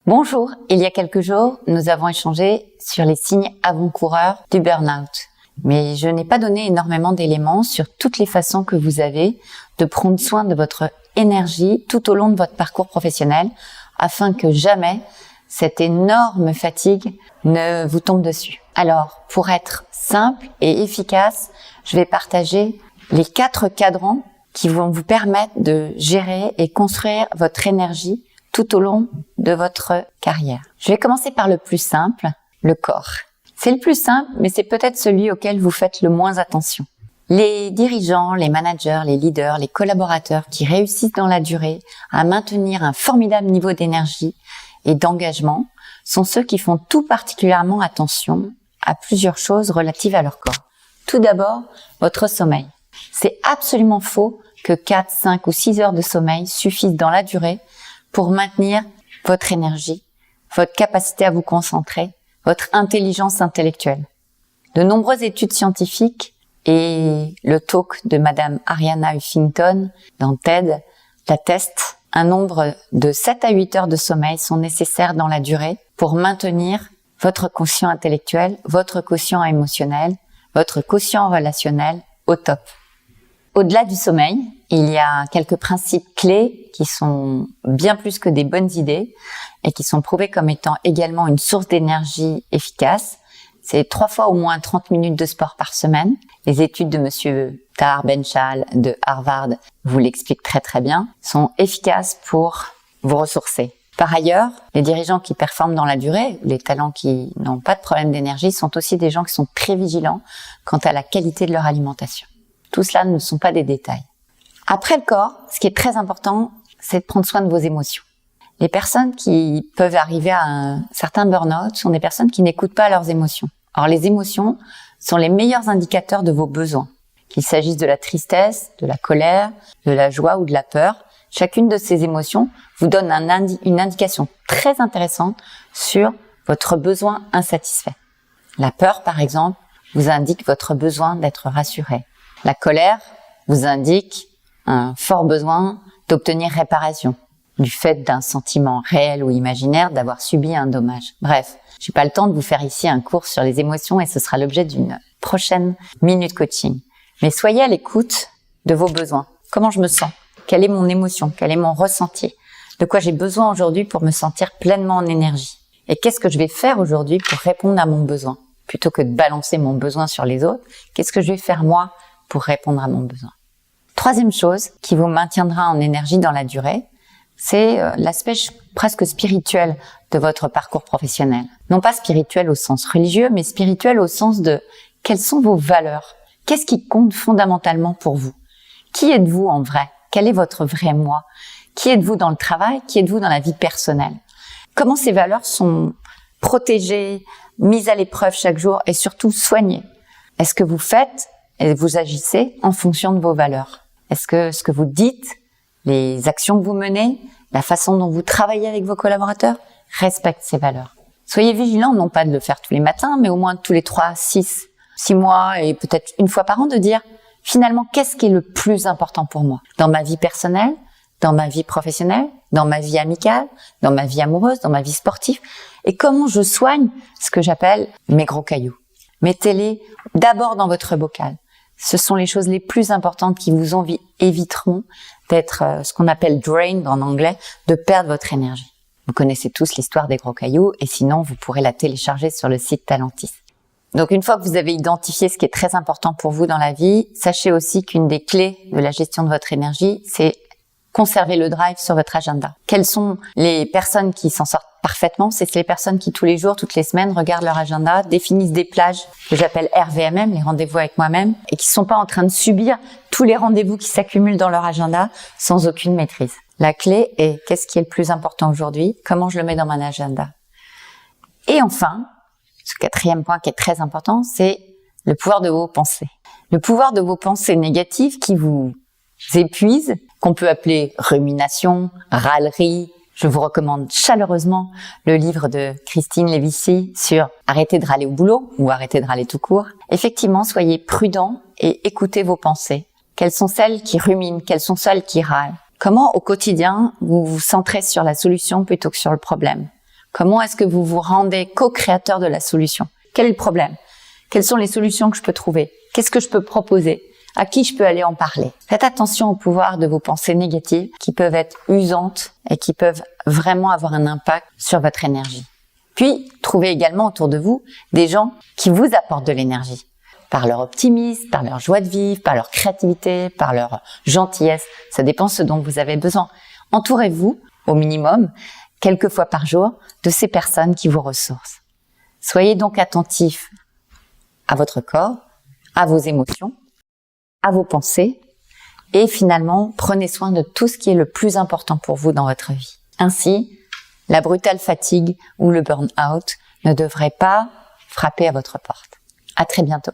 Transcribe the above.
Bonjour, il y a quelques jours, nous avons échangé sur les signes avant-coureurs du burn-out. Mais je n'ai pas donné énormément d'éléments sur toutes les façons que vous avez de prendre soin de votre énergie tout au long de votre parcours professionnel afin que jamais cette énorme fatigue ne vous tombe dessus. Alors, pour être simple et efficace, je vais partager les 4 cadrans qui vont vous permettre de gérer et construire votre énergie tout au long de votre carrière. Je vais commencer par le plus simple, le corps. C'est le plus simple, mais c'est peut-être celui auquel vous faites le moins attention. Les dirigeants, les managers, les leaders, les collaborateurs qui réussissent dans la durée à maintenir un formidable niveau d'énergie et d'engagement sont ceux qui font tout particulièrement attention à plusieurs choses relatives à leur corps. Tout d'abord, votre sommeil. C'est absolument faux que 4, 5 ou 6 heures de sommeil suffisent dans la durée pour maintenir votre énergie, votre capacité à vous concentrer, votre intelligence intellectuelle. De nombreuses études scientifiques et le talk de Madame Arianna Huffington dans TED l'attestent. Un nombre de 7 à 8 heures de sommeil sont nécessaires dans la durée pour maintenir votre quotient intellectuel, votre quotient émotionnel, votre quotient relationnel au top. Au-delà du sommeil, il y a quelques principes clés qui sont bien plus que des bonnes idées et qui sont prouvés comme étant également une source d'énergie efficace. C'est 3 fois au moins 30 minutes de sport par semaine. Les études de monsieur Tahar Ben-Shahal de Harvard vous l'expliquent très très bien, sont efficaces pour vous ressourcer. Par ailleurs, les dirigeants qui performent dans la durée, les talents qui n'ont pas de problème d'énergie, sont aussi des gens qui sont très vigilants quant à la qualité de leur alimentation. Tout cela ne sont pas des détails. Après le corps, ce qui est très important, c'est de prendre soin de vos émotions. Les personnes qui peuvent arriver à un certain burn-out sont des personnes qui n'écoutent pas leurs émotions. Or, les émotions sont les meilleurs indicateurs de vos besoins. Qu'il s'agisse de la tristesse, de la colère, de la joie ou de la peur, chacune de ces émotions vous donne une indication très intéressante sur votre besoin insatisfait. La peur, par exemple, vous indique votre besoin d'être rassuré. La colère vous indique un fort besoin d'obtenir réparation, du fait d'un sentiment réel ou imaginaire d'avoir subi un dommage. Bref, j'ai pas le temps de vous faire ici un cours sur les émotions et ce sera l'objet d'une prochaine minute coaching. Mais soyez à l'écoute de vos besoins. Comment je me sens? Quelle est mon émotion? Quel est mon ressenti? De quoi j'ai besoin aujourd'hui pour me sentir pleinement en énergie? Et qu'est-ce que je vais faire aujourd'hui pour répondre à mon besoin? Plutôt que de balancer mon besoin sur les autres, qu'est-ce que je vais faire moi pour répondre à mon besoin? Troisième chose qui vous maintiendra en énergie dans la durée, c'est l'aspect presque spirituel de votre parcours professionnel. Non pas spirituel au sens religieux, mais spirituel au sens de quelles sont vos valeurs? Qu'est-ce qui compte fondamentalement pour vous? Qui êtes-vous en vrai? Quel est votre vrai moi? Qui êtes-vous dans le travail? Qui êtes-vous dans la vie personnelle? Comment ces valeurs sont protégées, mises à l'épreuve chaque jour et surtout soignées? Est-ce que vous faites et vous agissez en fonction de vos valeurs? Est-ce que ce que vous dites, les actions que vous menez, la façon dont vous travaillez avec vos collaborateurs respectent ces valeurs? Soyez vigilants, non pas de le faire tous les matins, mais au moins tous les 3, 6 mois et peut-être une fois par an de dire finalement qu'est-ce qui est le plus important pour moi dans ma vie personnelle, dans ma vie professionnelle, dans ma vie amicale, dans ma vie amoureuse, dans ma vie sportive et comment je soigne ce que j'appelle mes gros cailloux. Mettez-les d'abord dans votre bocal. Ce sont les choses les plus importantes qui vous éviteront d'être ce qu'on appelle drained en anglais, de perdre votre énergie. Vous connaissez tous l'histoire des gros cailloux et sinon vous pourrez la télécharger sur le site Talentis. Donc une fois que vous avez identifié ce qui est très important pour vous dans la vie, sachez aussi qu'une des clés de la gestion de votre énergie, c'est conserver le drive sur votre agenda. Quelles sont les personnes qui s'en sortent parfaitement? C'est les personnes qui tous les jours, toutes les semaines regardent leur agenda, définissent des plages que j'appelle RVMM, les rendez-vous avec moi-même, et qui sont pas en train de subir tous les rendez-vous qui s'accumulent dans leur agenda sans aucune maîtrise. La clé est qu'est-ce qui est le plus important aujourd'hui? Comment je le mets dans mon agenda? Et enfin, ce 4e point qui est très important, c'est le pouvoir de vos pensées. Le pouvoir de vos pensées négatives qui vous épuisent, qu'on peut appeler rumination, râlerie. Je vous recommande chaleureusement le livre de Christine Levici sur arrêter de râler au boulot ou arrêter de râler tout court. Effectivement, soyez prudents et écoutez vos pensées. Quelles sont celles qui ruminent? Quelles sont celles qui râlent? Comment au quotidien vous vous centrez sur la solution plutôt que sur le problème? Comment est-ce que vous vous rendez co-créateur de la solution? Quel est le problème? Quelles sont les solutions que je peux trouver? Qu'est-ce que je peux proposer? À qui je peux aller en parler? Faites attention au pouvoir de vos pensées négatives qui peuvent être usantes et qui peuvent vraiment avoir un impact sur votre énergie. Puis, trouvez également autour de vous des gens qui vous apportent de l'énergie. Par leur optimisme, par leur joie de vivre, par leur créativité, par leur gentillesse. Ça dépend ce dont vous avez besoin. Entourez-vous, au minimum, quelques fois par jour, de ces personnes qui vous ressourcent. Soyez donc attentifs à votre corps, à vos émotions, à vos pensées, et finalement, prenez soin de tout ce qui est le plus important pour vous dans votre vie. Ainsi, la brutale fatigue ou le burn-out ne devrait pas frapper à votre porte. À très bientôt.